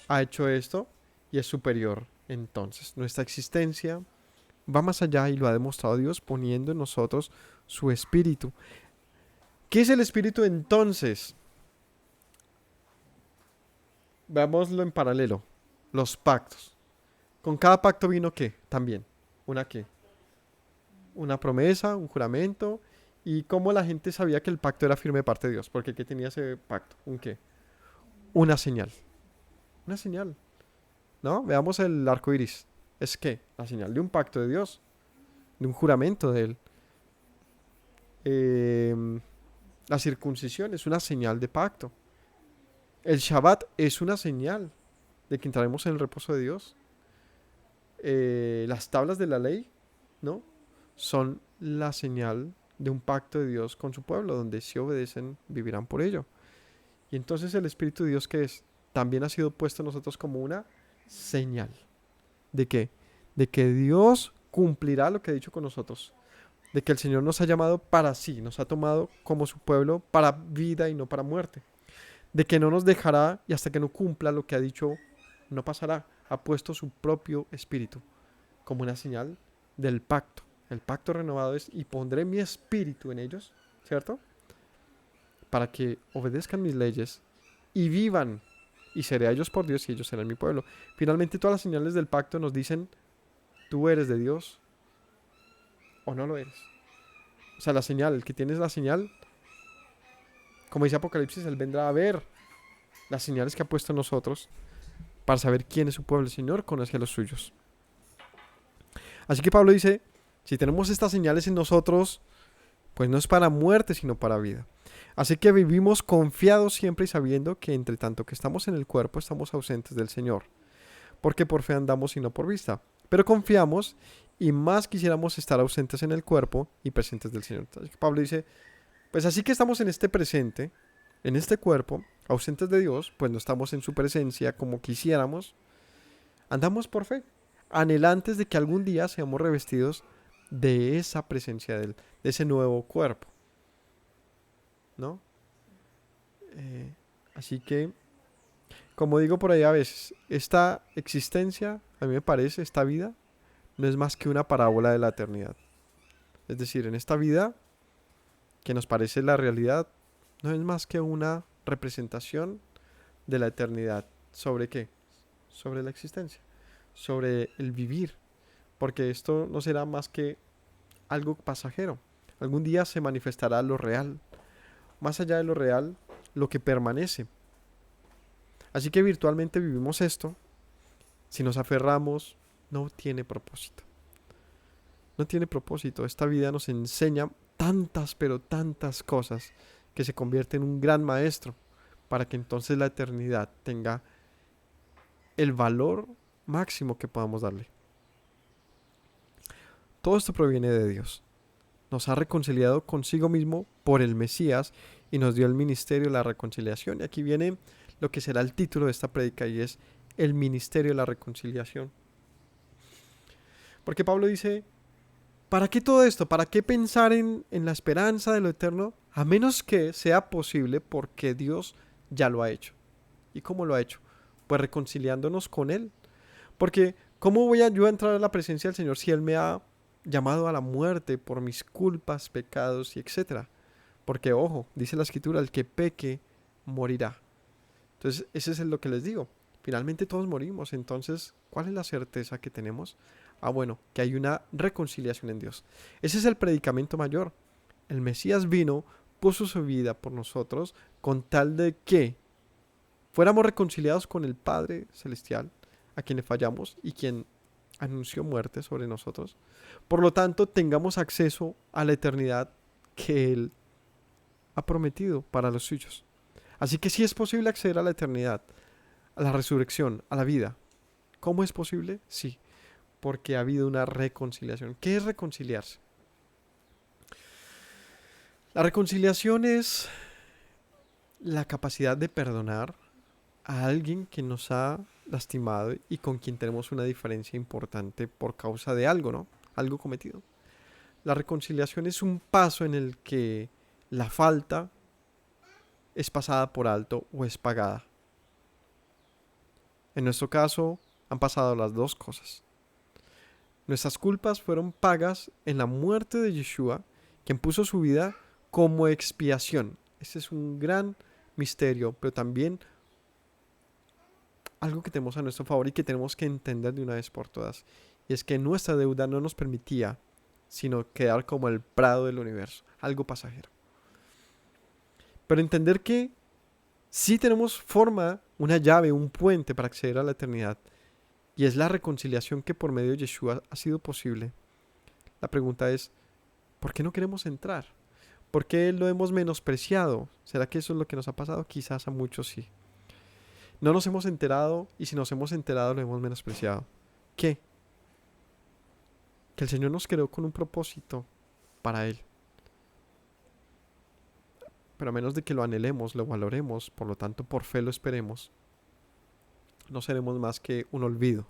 Speaker 2: ha hecho esto y es superior. Entonces, nuestra existencia va más allá y lo ha demostrado Dios poniendo en nosotros su Espíritu. ¿Qué es el Espíritu entonces? Veámoslo en paralelo. Los pactos. Con cada pacto vino ¿qué? También. ¿Una qué? Una promesa, un juramento. Y cómo la gente sabía que el pacto era firme de parte de Dios. Porque ¿qué tenía ese pacto? ¿Un qué? Una señal. Una señal. ¿No? Veamos el arco iris. ¿Es qué? La señal de un pacto de Dios. De un juramento de Él. La circuncisión es una señal de pacto. El Shabbat es una señal de que entraremos en el reposo de Dios. Las tablas de la ley, ¿no? Son la señal de un pacto de Dios con su pueblo, donde si obedecen, vivirán por ello. Y entonces el Espíritu de Dios, ¿qué es? También ha sido puesto en nosotros como una señal. ¿De qué? De que Dios cumplirá lo que ha dicho con nosotros. De que el Señor nos ha llamado para sí, nos ha tomado como su pueblo para vida y no para muerte. De que no nos dejará y hasta que no cumpla lo que ha dicho, no pasará. Ha puesto su propio Espíritu como una señal del pacto. El pacto renovado es, y pondré mi Espíritu en ellos, ¿cierto? Para que obedezcan mis leyes y vivan. Y seré a ellos por Dios y ellos serán mi pueblo. Finalmente todas las señales del pacto nos dicen, tú eres de Dios o no lo eres. O sea, la señal, el que tienes la señal, como dice Apocalipsis, Él vendrá a ver las señales que ha puesto en nosotros para saber quién es su pueblo. El Señor conoce a los suyos. Así que Pablo dice, si tenemos estas señales en nosotros, pues no es para muerte, sino para vida. Así que vivimos confiados siempre y sabiendo que entre tanto que estamos en el cuerpo, estamos ausentes del Señor. Porque por fe andamos y no por vista. Pero confiamos y más quisiéramos estar ausentes en el cuerpo y presentes del Señor. Así que Pablo dice, pues así que estamos en este presente, en este cuerpo, ausentes de Dios, pues no estamos en su presencia como quisiéramos. Andamos por fe, anhelantes de que algún día seamos revestidos de esa presencia de Él, de ese nuevo cuerpo. ¿No? Así que, como digo por ahí a veces, esta existencia, a mí me parece, esta vida, no es más que una parábola de la eternidad. Es decir, en esta vida, que nos parece la realidad, no es más que una representación de la eternidad. ¿Sobre qué? Sobre la existencia, sobre el vivir. Porque esto no será más que algo pasajero. Algún día se manifestará lo real. Más allá de lo real, lo que permanece. Así que virtualmente vivimos esto. Si nos aferramos, no tiene propósito. No tiene propósito. Esta vida nos enseña tantas, pero tantas cosas que se convierte en un gran maestro para que entonces la eternidad tenga el valor máximo que podamos darle. Todo esto proviene de Dios. Nos ha reconciliado consigo mismo por el Mesías y nos dio el ministerio de la reconciliación. Y aquí viene lo que será el título de esta prédica y es el ministerio de la reconciliación. Porque Pablo dice, ¿para qué todo esto? ¿Para qué pensar en la esperanza de lo eterno? A menos que sea posible porque Dios ya lo ha hecho. ¿Y cómo lo ha hecho? Pues reconciliándonos con Él. Porque, ¿cómo voy a yo a entrar a la presencia del Señor si Él me ha llamado a la muerte por mis culpas, pecados y etcétera? Porque, ojo, dice la Escritura, el que peque morirá. Entonces, ese es lo que les digo. Finalmente todos morimos. Entonces, ¿cuál es la certeza que tenemos? Bueno, que hay una reconciliación en Dios. Ese es el predicamento mayor. El Mesías vino, puso su vida por nosotros, con tal de que fuéramos reconciliados con el Padre Celestial, a quien le fallamos y quien anunció muerte sobre nosotros. Por lo tanto, tengamos acceso a la eternidad que Él ha prometido para los suyos. Así que sí es posible acceder a la eternidad, a la resurrección, a la vida. ¿Cómo es posible? Sí, porque ha habido una reconciliación. ¿Qué es reconciliarse? La reconciliación es la capacidad de perdonar a alguien que nos ha lastimado y con quien tenemos una diferencia importante por causa de algo, ¿no? Algo cometido. La reconciliación es un paso en el que la falta es pasada por alto o es pagada. En nuestro caso, han pasado las dos cosas. Nuestras culpas fueron pagas en la muerte de Yeshua, quien puso su vida como expiación. Este es un gran misterio, pero también algo que tenemos a nuestro favor y que tenemos que entender de una vez por todas. Y es que nuestra deuda no nos permitía sino quedar como el prado del universo, algo pasajero. Pero entender que sí tenemos forma, una llave, un puente para acceder a la eternidad. Y es la reconciliación que por medio de Yeshua ha sido posible. La pregunta es, ¿por qué no queremos entrar? ¿Por qué lo hemos menospreciado? ¿Será que eso es lo que nos ha pasado? Quizás a muchos sí. No nos hemos enterado y si nos hemos enterado lo hemos menospreciado. ¿Qué? Que el Señor nos creó con un propósito para Él. Pero a menos de que lo anhelemos, lo valoremos, por lo tanto por fe lo esperemos, no seremos más que un olvido.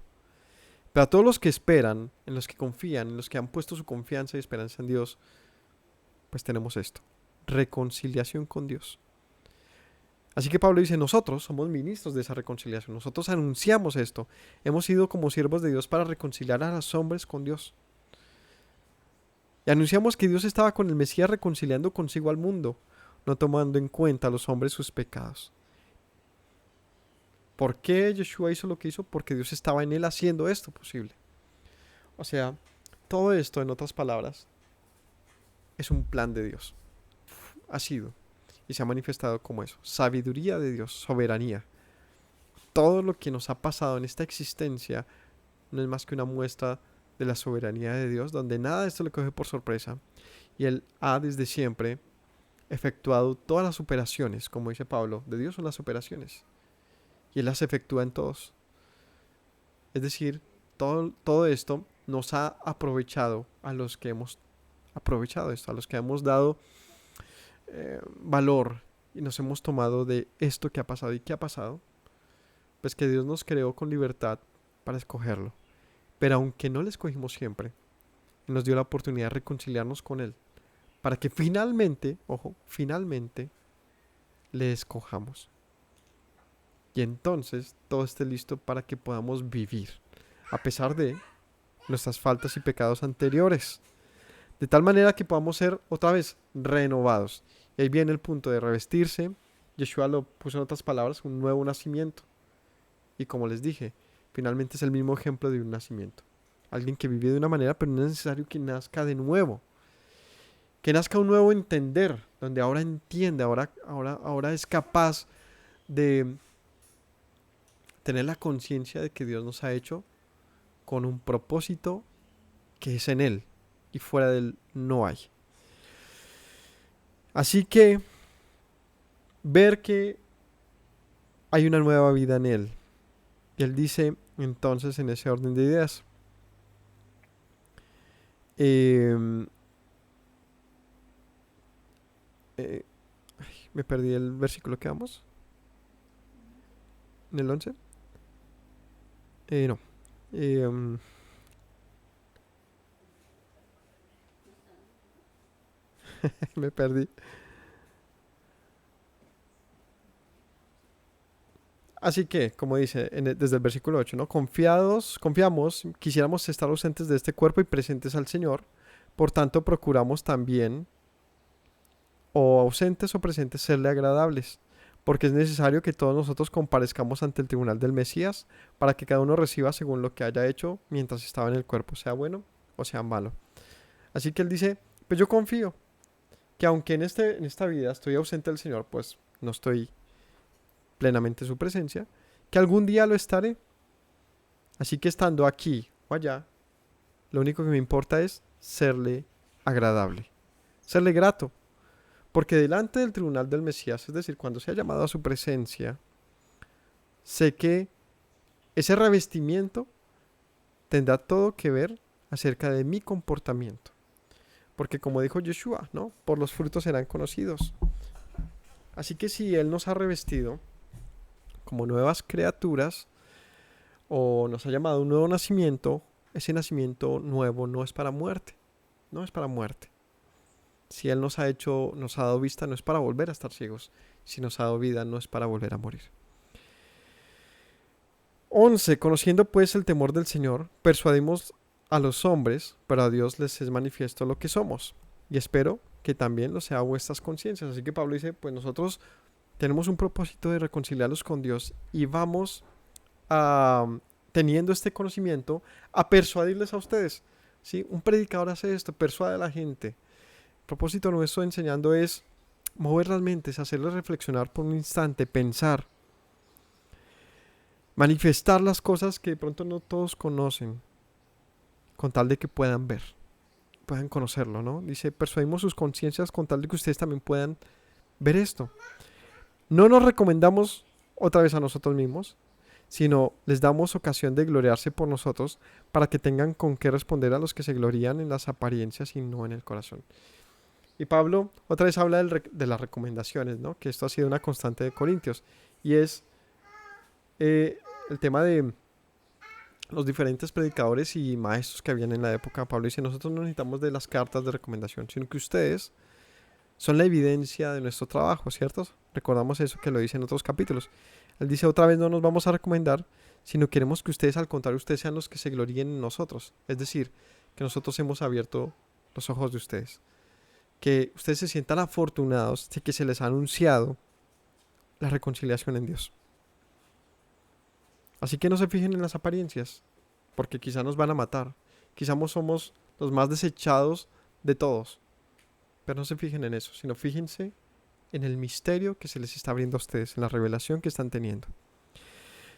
Speaker 2: Pero a todos los que esperan, en los que confían, en los que han puesto su confianza y esperanza en Dios, pues tenemos esto, reconciliación con Dios. Así que Pablo dice, nosotros somos ministros de esa reconciliación, nosotros anunciamos esto, hemos sido como siervos de Dios para reconciliar a los hombres con Dios. Y anunciamos que Dios estaba con el Mesías reconciliando consigo al mundo, no tomando en cuenta a los hombres sus pecados. ¿Por qué Yeshua hizo lo que hizo? Porque Dios estaba en él haciendo esto posible. O sea, todo esto, en otras palabras, es un plan de Dios. Ha sido y se ha manifestado como eso. Sabiduría de Dios, soberanía. Todo lo que nos ha pasado en esta existencia no es más que una muestra de la soberanía de Dios, donde nada de esto le coge por sorpresa. Y Él ha desde siempre efectuado todas las operaciones, como dice Pablo, de Dios son las operaciones. Y Él las efectúa en todos. Es decir, todo esto nos ha aprovechado a los que hemos aprovechado esto, a los que hemos dado valor y nos hemos tomado de esto que ha pasado. ¿Y qué ha pasado? Pues que Dios nos creó con libertad para escogerlo. Pero aunque no le escogimos siempre, nos dio la oportunidad de reconciliarnos con Él. Para que finalmente, ojo, finalmente le escojamos. Y entonces todo esté listo para que podamos vivir, a pesar de nuestras faltas y pecados anteriores. De tal manera que podamos ser otra vez renovados. Y ahí viene el punto de revestirse. Yeshua lo puso en otras palabras, un nuevo nacimiento. Y como les dije, finalmente es el mismo ejemplo de un nacimiento. Alguien que vive de una manera, pero no es necesario que nazca de nuevo. Que nazca un nuevo entender, donde ahora entiende, ahora es capaz de tener la conciencia de que Dios nos ha hecho con un propósito que es en Él y fuera de Él no hay. Así que ver que hay una nueva vida en Él. Y Él dice entonces en ese orden de ideas. Me perdí el versículo que vamos. ¿En el 11? No. Me perdí. Así que, como dice desde el versículo 8, ¿no? Confiamos, quisiéramos estar ausentes de este cuerpo y presentes al Señor. Por tanto, procuramos también, o ausentes o presentes, serle agradables. Porque es necesario que todos nosotros comparezcamos ante el tribunal del Mesías para que cada uno reciba según lo que haya hecho mientras estaba en el cuerpo, sea bueno o sea malo. Así que él dice, pues yo confío que aunque en esta vida estoy ausente del Señor, pues no estoy plenamente en su presencia, que algún día lo estaré. Así que estando aquí o allá, lo único que me importa es serle agradable, serle grato. Porque delante del tribunal del Mesías, es decir, cuando sea llamado a su presencia, sé que ese revestimiento tendrá todo que ver acerca de mi comportamiento. Porque como dijo Yeshua, ¿no? Por los frutos serán conocidos. Así que si Él nos ha revestido como nuevas criaturas o nos ha llamado a un nuevo nacimiento, ese nacimiento nuevo no es para muerte, no es para muerte. Si Él nos ha dado vista, no es para volver a estar ciegos. Si nos ha dado vida, no es para volver a morir. 11. Conociendo pues el temor del Señor, persuadimos a los hombres, pero a Dios les es manifiesto lo que somos. Y espero que también lo sea vuestras conciencias. Así que Pablo dice, pues nosotros tenemos un propósito de reconciliarlos con Dios y vamos teniendo este conocimiento, a persuadirles a ustedes. ¿Sí? Un predicador hace esto, persuade a la gente. El propósito nuestro enseñando es mover las mentes, hacerles reflexionar por un instante, pensar, manifestar las cosas que de pronto no todos conocen, con tal de que puedan ver, puedan conocerlo, ¿no? Dice, persuadimos sus conciencias con tal de que ustedes también puedan ver esto. No nos recomendamos otra vez a nosotros mismos, sino les damos ocasión de gloriarse por nosotros para que tengan con qué responder a los que se glorían en las apariencias y no en el corazón. Y Pablo otra vez habla de las recomendaciones, ¿no? Que esto ha sido una constante de Corintios. Y es el tema de los diferentes predicadores y maestros que habían en la época. Pablo dice, nosotros no necesitamos de las cartas de recomendación, sino que ustedes son la evidencia de nuestro trabajo, ¿cierto? Recordamos eso que lo dice en otros capítulos. Él dice, otra vez no nos vamos a recomendar, sino queremos que ustedes, al contrario, ustedes sean los que se gloríen en nosotros. Es decir, que nosotros hemos abierto los ojos de ustedes. Que ustedes se sientan afortunados de que se les ha anunciado la reconciliación en Dios. Así que no se fijen en las apariencias, porque quizá nos van a matar. Quizá somos los más desechados de todos. Pero no se fijen en eso, sino fíjense en el misterio que se les está abriendo a ustedes, en la revelación que están teniendo.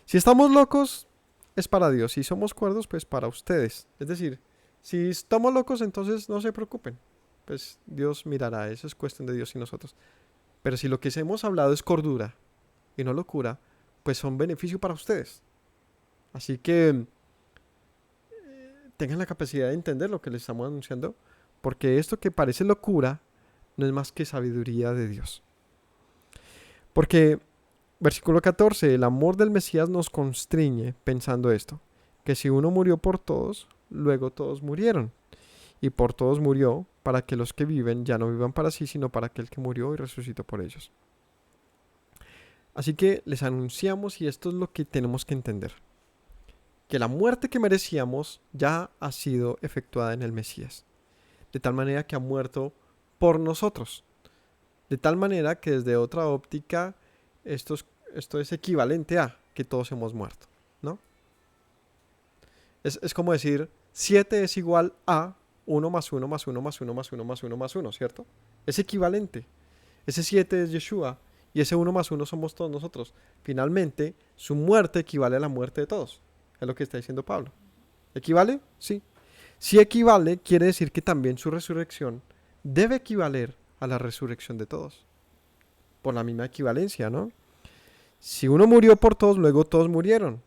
Speaker 2: Si estamos locos, es para Dios. Si somos cuerdos, pues para ustedes. Es decir, si estamos locos, entonces no se preocupen. Pues Dios mirará, eso es cuestión de Dios y nosotros. Pero si lo que hemos hablado es cordura y no locura, pues son beneficio para ustedes. Así que tengan la capacidad de entender lo que les estamos anunciando, porque esto que parece locura no es más que sabiduría de Dios. Porque, versículo 14, el amor del Mesías nos constriñe pensando esto, que si uno murió por todos, luego todos murieron. Y por todos murió, para que los que viven ya no vivan para sí, sino para aquel que murió y resucitó por ellos. Así que les anunciamos, y esto es lo que tenemos que entender, que la muerte que merecíamos ya ha sido efectuada en el Mesías, de tal manera que ha muerto por nosotros, de tal manera que desde otra óptica esto es equivalente a que todos hemos muerto, ¿no? Es como decir, 7 es igual a 1 más 1 más 1 más 1 más 1 más 1 más 1, ¿cierto? Es equivalente. Ese 7 es Yeshua y ese 1 más 1 somos todos nosotros. Finalmente, su muerte equivale a la muerte de todos. Es lo que está diciendo Pablo. ¿Equivale? Sí. Si equivale, quiere decir que también su resurrección debe equivaler a la resurrección de todos. Por la misma equivalencia, ¿no? Si uno murió por todos, luego todos murieron.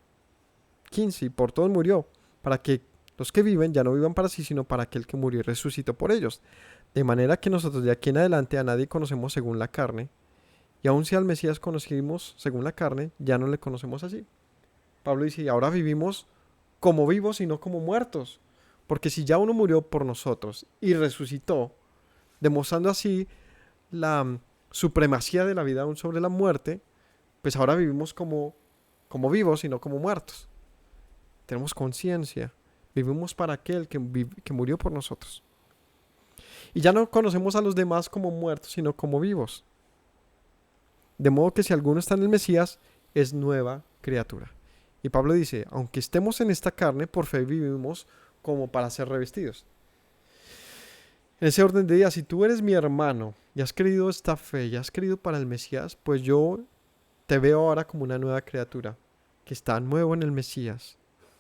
Speaker 2: 15, y por todos murió, para que los que viven ya no vivan para sí, sino para aquel que murió y resucitó por ellos. De manera que nosotros de aquí en adelante a nadie conocemos según la carne, y aun si al Mesías conocimos según la carne, ya no le conocemos así. Pablo dice, y ahora vivimos como vivos y no como muertos. Porque si ya uno murió por nosotros y resucitó, demostrando así la supremacía de la vida aún sobre la muerte, pues ahora vivimos como como vivos, sino como muertos. Tenemos conciencia. Vivimos para aquel que murió por nosotros. Y ya no conocemos a los demás como muertos, sino como vivos. De modo que si alguno está en el Mesías, es nueva criatura. Y Pablo dice, aunque estemos en esta carne, por fe vivimos como para ser revestidos. En ese orden de ideas, si tú eres mi hermano y has creído esta fe y has creído para el Mesías, pues yo te veo ahora como una nueva criatura, que está nuevo en el Mesías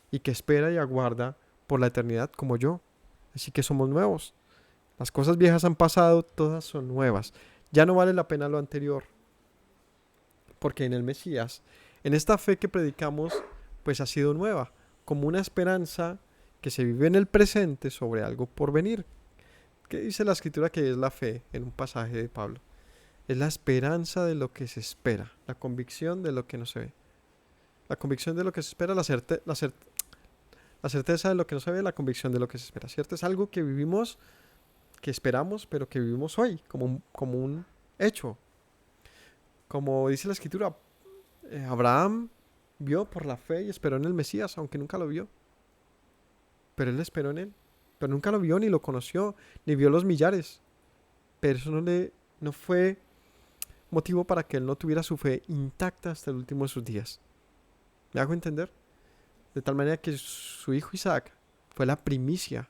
Speaker 2: y que espera y aguarda por la eternidad como yo. Así que somos nuevos. Las cosas viejas han pasado, todas son nuevas. Ya no vale la pena lo anterior. Porque en el Mesías, en esta fe que predicamos, pues ha sido nueva, como una esperanza que se vive en el presente sobre algo por venir. ¿Qué dice la Escritura que es la fe en un pasaje de Pablo? Es la esperanza de lo que se espera, la convicción de lo que no se ve. La convicción de lo que se espera, la certeza de lo que no se ve, la convicción de lo que se espera. ¿Cierto? Es algo que vivimos, que esperamos, pero que vivimos hoy, como un hecho. Como dice la Escritura, Abraham vio por la fe y esperó en el Mesías, aunque nunca lo vio. Pero él esperó en él. Pero nunca lo vio, ni lo conoció, ni vio los millares. Pero eso no fue motivo para que él no tuviera su fe intacta hasta el último de sus días. ¿Me hago entender? De tal manera que su hijo Isaac fue la primicia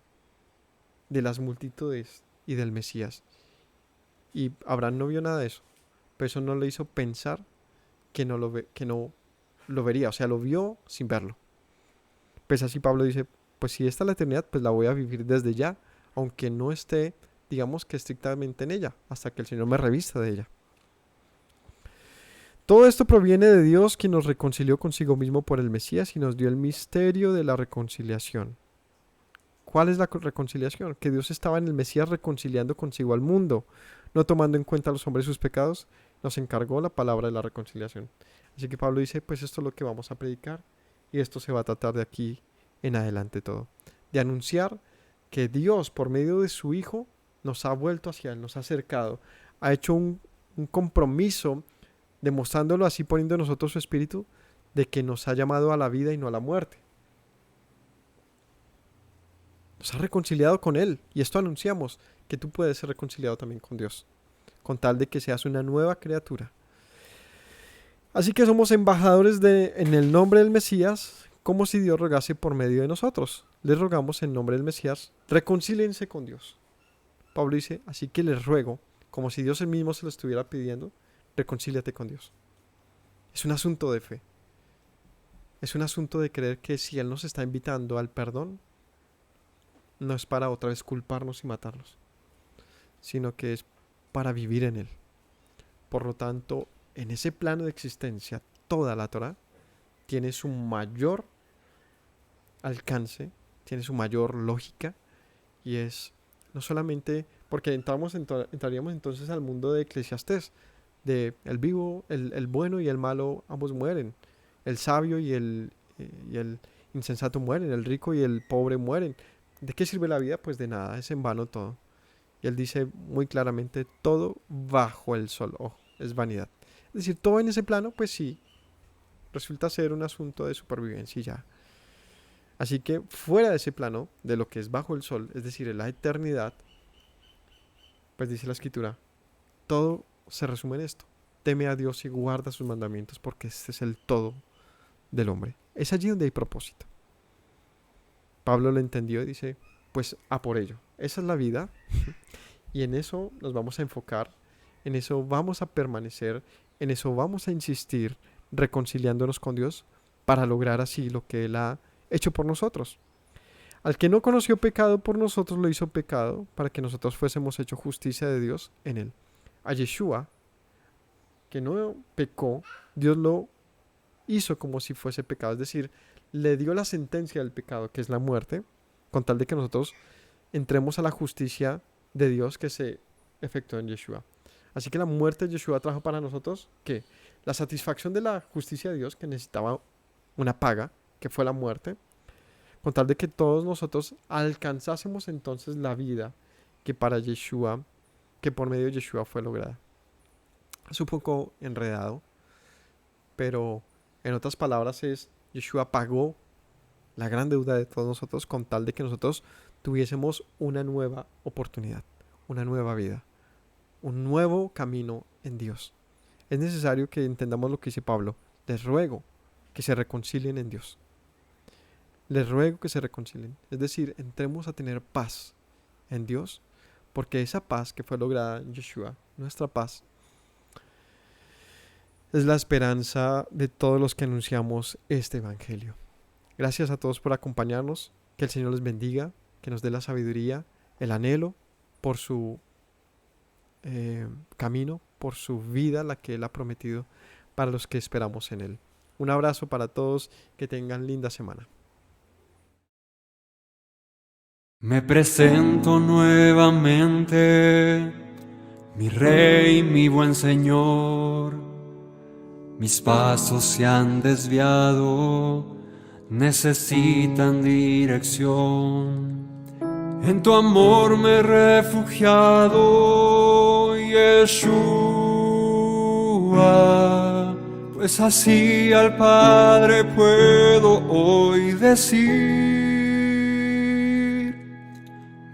Speaker 2: de las multitudes y del Mesías. Y Abraham no vio nada de eso. Pero eso no le hizo pensar que no lo vería. O sea, lo vio sin verlo. Pues así Pablo dice, pues si esta es la eternidad, pues la voy a vivir desde ya, aunque no esté, digamos que estrictamente en ella, hasta que el Señor me revista de ella. Todo esto proviene de Dios, quien nos reconcilió consigo mismo por el Mesías y nos dio el misterio de la reconciliación. ¿Cuál es la reconciliación? Que Dios estaba en el Mesías reconciliando consigo al mundo, no tomando en cuenta a los hombres sus pecados, nos encargó la palabra de la reconciliación. Así que Pablo dice, pues esto es lo que vamos a predicar y esto se va a tratar de aquí en adelante todo. De anunciar que Dios, por medio de su Hijo, nos ha vuelto hacia Él, nos ha acercado, ha hecho un compromiso, demostrándolo así, poniendo en nosotros su espíritu, de que nos ha llamado a la vida y no a la muerte. Nos ha reconciliado con Él, y esto anunciamos, que tú puedes ser reconciliado también con Dios, con tal de que seas una nueva criatura. Así que somos embajadores en el nombre del Mesías, como si Dios rogase por medio de nosotros. Les rogamos en nombre del Mesías, reconcíliense con Dios. Pablo dice, así que les ruego, como si Dios él mismo se lo estuviera pidiendo, reconcíliate con Dios. Es un asunto de fe. Es un asunto de creer que si Él nos está invitando al perdón, no es para otra vez culparnos y matarnos, sino que es para vivir en Él. Por lo tanto, en ese plano de existencia, toda la Torá tiene su mayor alcance, tiene su mayor lógica, y es no solamente porque entraríamos entonces al mundo de Eclesiastés, de el vivo, el bueno y el malo, ambos mueren. El sabio y el insensato mueren, el rico y el pobre mueren. ¿De qué sirve la vida? Pues de nada, es en vano todo. Y él dice muy claramente, todo bajo el sol, es vanidad. Es decir, todo en ese plano, pues sí, resulta ser un asunto de supervivencia y ya. Así que fuera de ese plano, de lo que es bajo el sol, es decir, en la eternidad, pues dice la Escritura, todo se resume en esto. Teme a Dios y guarda sus mandamientos, porque este es el todo del hombre. Es allí donde hay propósito. Pablo lo entendió y dice, pues a por ello. Esa es la vida y en eso nos vamos a enfocar, en eso vamos a permanecer, en eso vamos a insistir, reconciliándonos con Dios para lograr así lo que Él ha hecho por nosotros. Al que no conoció pecado por nosotros lo hizo pecado para que nosotros fuésemos hecho justicia de Dios en Él. A Yeshua, que no pecó, Dios lo hizo como si fuese pecado, es decir, le dio la sentencia del pecado, que es la muerte, con tal de que nosotros entremos a la justicia de Dios que se efectuó en Yeshua. Así que la muerte de Yeshua trajo para nosotros, ¿qué? La satisfacción de la justicia de Dios, que necesitaba una paga, que fue la muerte, con tal de que todos nosotros alcanzásemos entonces la vida que para Yeshua, que por medio de Yeshua fue lograda. Es un poco enredado, pero En otras palabras Yeshua pagó la gran deuda de todos nosotros con tal de que nosotros tuviésemos una nueva oportunidad, una nueva vida, un nuevo camino en Dios. Es necesario que entendamos lo que dice Pablo. Les ruego que se reconcilien en Dios. Les ruego que se reconcilien. Es decir, entremos a tener paz en Dios, porque esa paz que fue lograda en Yeshua, nuestra paz, es la esperanza de todos los que anunciamos este evangelio. Gracias a todos por acompañarnos. Que el Señor les bendiga, que nos dé la sabiduría, el anhelo por su camino, por su vida, la que Él ha prometido para los que esperamos en Él. Un abrazo para todos, que tengan linda semana.
Speaker 3: Me presento nuevamente, mi Rey, mi buen Señor. Mis pasos se han desviado, necesitan dirección. En tu amor me he refugiado, Yeshua, pues así al Padre puedo hoy decir.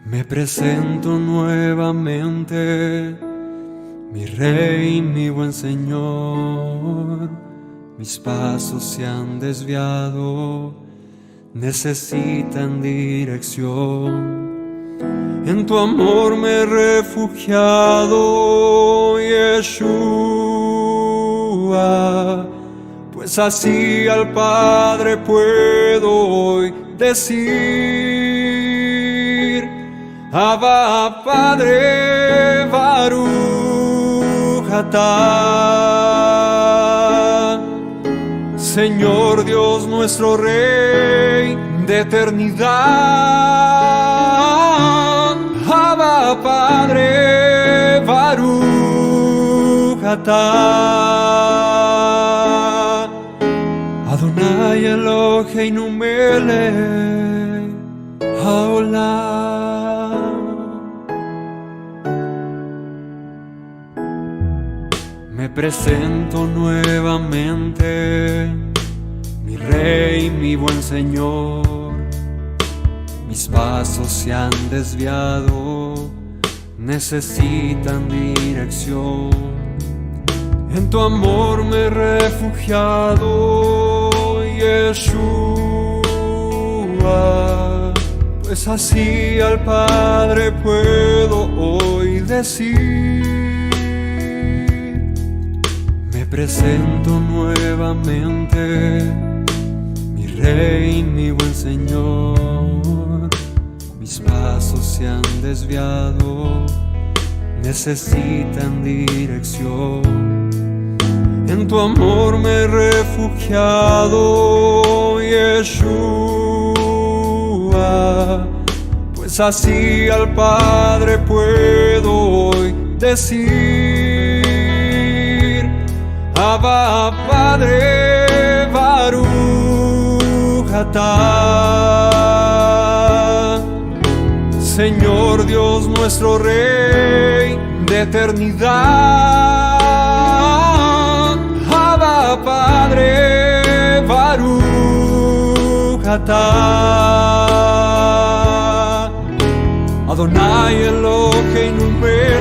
Speaker 3: Me presento nuevamente, mi Rey, mi buen Señor. Mis pasos se han desviado, necesitan dirección. En tu amor me he refugiado, Yeshua, pues así al Padre puedo hoy decir. Abba, Padre, Baruch atah, Señor Dios nuestro Rey de eternidad. Abba, Padre, Baruch atah, Adonai Eloheinu melech haolam. Me presento nuevamente, mi Rey, mi buen Señor. Mis pasos se han desviado, necesitan dirección. En tu amor me he refugiado, Yeshua, pues así al Padre puedo hoy decir. Me presento nuevamente, mi Rey, mi buen Señor. Mis pasos se han desviado, necesitan dirección. En tu amor me he refugiado, Yeshua, pues así al Padre puedo hoy decir. Abba, Padre, Baruch atah, Señor Dios nuestro Rey de eternidad. Abba, Padre, Baruch atah, Adonai Eloheinu melech